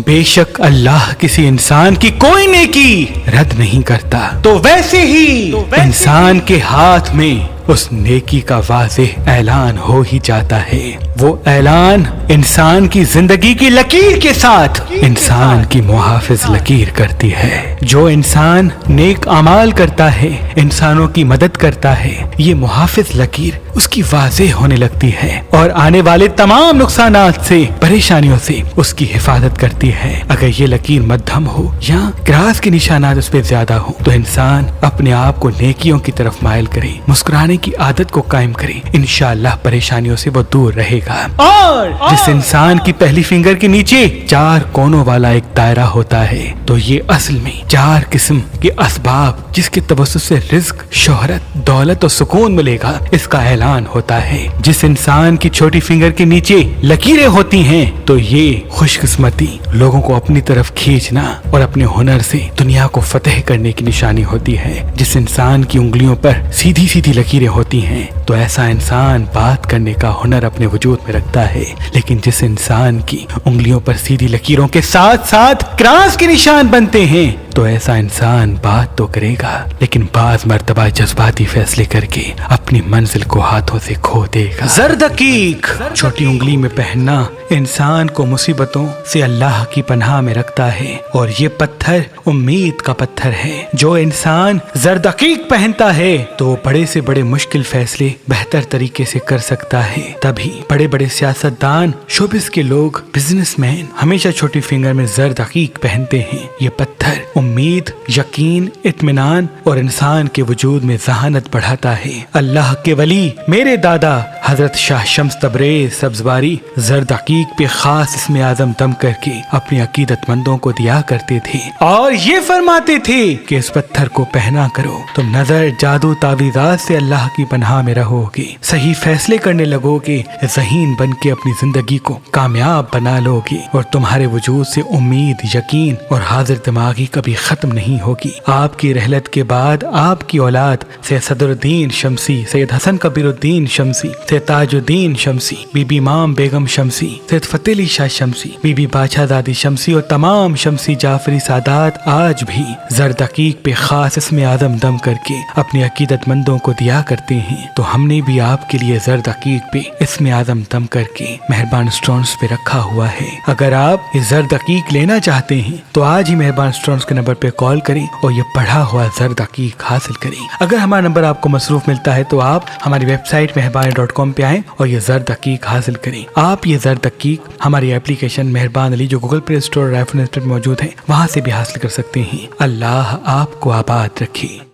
بے شک اللہ کسی انسان کی کوئی نیکی رد نہیں کرتا، تو ویسے ہی انسان کے ہاتھ میں اس نیکی کا واضح اعلان ہو ہی جاتا ہے۔ وہ اعلان انسان کی زندگی کی لکیر کے ساتھ انسان کی محافظ لکیر کرتی ہے۔ جو انسان نیک اعمال کرتا ہے، انسانوں کی مدد کرتا ہے، یہ محافظ لکیر اس کی واضح ہونے لگتی ہے اور آنے والے تمام نقصانات سے، پریشانیوں سے اس کی حفاظت کرتی ہے۔ اگر یہ لکیر مدھم ہو یا کراس کے نشانات اس پہ زیادہ ہو تو انسان اپنے آپ کو نیکیوں کی طرف مائل کرے، مسکرانے کی عادت کو قائم کرے، انشاءاللہ پریشانیوں سے وہ دور رہے گا۔ اور جس انسان کی پہلی فنگر کے نیچے 4 کونوں والا ایک دائرہ ہوتا ہے تو یہ اصل میں 4 قسم کے اسباب جس کے توسط سے رزق، شہرت، دولت اور سکون ملے گا، اس کا اعلان ہوتا ہے۔ جس انسان کی چھوٹی فنگر کے نیچے لکیریں ہوتی ہیں تو یہ خوش قسمتی، لوگوں کو اپنی طرف کھینچنا اور اپنے ہنر سے دنیا کو فتح کرنے کی نشانی ہوتی ہے۔ جس انسان کی انگلیوں پر سیدھی سیدھی لکیریں ہوتی ہیں تو ایسا انسان بات کرنے کا ہنر اپنے وجود میں رکھتا ہے، لیکن جس انسان کی انگلیوں پر سیدھی لکیروں کے ساتھ ساتھ کراس کے نشان بنتے ہیں تو ایسا انسان بات تو کرے گا لیکن بعض مرتبہ جذباتی فیصلے کر کے اپنی منزل کو ہاتھوں سے کھو دے گا۔ زر دقیق چھوٹی انگلی میں پہننا انسان کو مصیبتوں سے اللہ کی پناہ میں رکھتا ہے، اور یہ پتھر امید کا پتھر ہے۔ جو انسان زر دقیق پہنتا ہے تو بڑے سے بڑے مشکل فیصلے بہتر طریقے سے کر سکتا ہے۔ تبھی بڑے بڑے سیاستدان، شوبز کے لوگ، بزنس مین ہمیشہ چھوٹی فنگر میں زر دقیق پہنتے ہیں۔ یہ پتھر امید، یقین، اطمینان اور انسان کے وجود میں ذہانت بڑھاتا ہے۔ اللہ کے ولی میرے دادا حضرت شاہ شمس تبریز سبزواری زر دقیق پہ خاص اسم اعظم دم کر کے اپنے عقیدت مندوں کو دیا کرتے تھے اور یہ فرماتے تھے کہ اس پتھر کو پہنا کرو، تم نظر، جادو، تعویذات سے اللہ کی پناہ میں رہو گے، صحیح فیصلے کرنے لگو گے، ذہین بن کے اپنی زندگی کو کامیاب بنا لو گے، اور تمہارے وجود سے امید، یقین اور حاضر دماغی کبھی ختم نہیں ہوگی۔ آپ کی رحلت کے بعد آپ کی اولاد سید صدر الدین شمسی، سید حسن کبیر الدین شمسی، سید تاج الدین شمسی، بی بی امام بیگم شمسی، سید فتح علی شاہ شمسی، بی بی بادشاہ زادی شمسی اور تمام شمسی جعفری سادات آج بھی زر دقیق پہ خاص اسم اعظم دم کر کے اپنے عقیدت مندوں کو دیا کرتے ہیں، تو ہم نے بھی آپ کے لیے زر دقیق پہ اسم اعظم دم کر کے مہربان سٹونز پہ رکھا ہوا ہے۔ اگر آپ یہ زر دقیق لینا چاہتے ہیں تو آج ہی مہربان سٹونز کے نمبر پہ کال کریں اور یہ پڑھا ہوا زر دقیق حاصل کریں۔ اگر ہمارا نمبر آپ کو مصروف ملتا ہے تو آپ ہماری ویب سائٹ مہربانی.com پہ آئیں اور یہ زر دقیق حاصل کریں۔ آپ یہ زر دقیق ہماری اپلیکیشن مہربان علی جو گوگل پلے اسٹور اور آئی فون ایپ پر موجود ہے وہاں سے بھی حاصل کر سکتے ہیں۔ اللہ آپ کو آباد رکھے۔